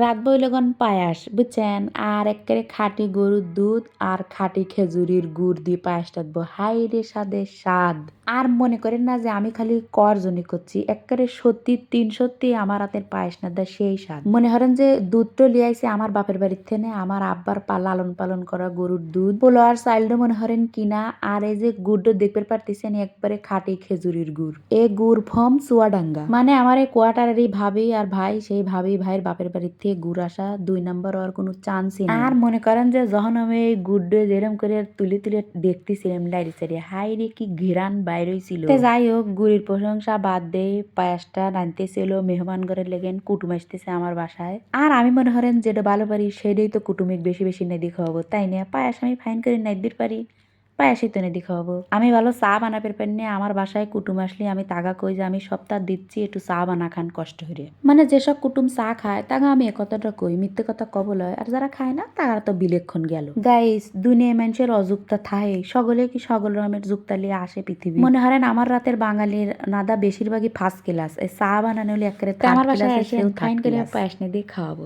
রাখবো লগন পায়াস বুঝছেন, আর একেবারে খাঁটি গরুর দুধ আর খাঁটি খেজুরির গুড় দিয়ে পায়াস রাখবো। হাই রে স্বাদের স্বাদ। আর মনে করেন না যে আমি খালি করজনই করছি, একেবারে সত্যি 3 সত্যি আমার হাতের পায়েস না দেয় সেই স্বাদ। মনে করেন যে দুধটা লিয়াইছে আমার বাপের বাড়ির থেকে, আমার আব্বার লালন পালন করা গরুর দুধ, পোলো আর চাইল্ড মনে করেন কিনা। আর এই যে গুড়টা দেখতে পারতেছেন একবারে খাঁটি খেজুরির গুড়। এ গুড় ফর্ম চুয়াডাঙ্গা, মানে আমার এই কোয়ার্টারেরই ভাবি আর ভাই, সেই ভাবি ভাইয়ের বাপের বাড়ির থেকে গুড় আসা 2 নম্বর আর কোনো চান্সই নেই। আর মনে করেন যে যখন আমি এই গুড় যেরকম করে তুলে তুলে দেখতেছিলাম লাইরি সাইডে, হাই রে কি ঘিরান বাইর হইছিল। যাই হোক, গুড়ির প্রশংসা বাদ দেই, পায়াসটা রাঁধতেছিল মেহমান ঘরে লেগেন, কুটুম আসতেছে আমার বাসায়। আর আমি মনে করেন যেটা ভালো পারি সেটাই তো কুটুমিক বেশি বেশি নেদি খাওয়াবো, তাই না? পায়াস আমি ফাইন করে নাইদির পারি, পায়াসই তো নেদি খাওয়াবো। আমি ভালো চা বানাবের পারি, আমার বাসায় কুটুম আসলে আমি তাগা কই যে আমি সপ্তাহ দিচ্ছি একটু চা বানা খান কষ্ট করে। মানে যেসব কুটুম চা খায় তাগা আমি একথাটা কই, মিথ্যে কথা কব লয়। আর যারা খায় না তারা তো বিলেক্ষণ গেল। গাইস, দুনিয়া মানুষের অযুক্তা থাই, সকলে কি সকল রকমের যুক্তা লিয়ে আসে পৃথিবী। মনে হারেন আমার রাতের বাঙালির নাদা বেশিরভাগই ফার্স্ট ক্লাস, এই চা বানানো হলে একেবারে আমার বাসায় ফাইন করে পায়াস নেদি খাওয়াবো।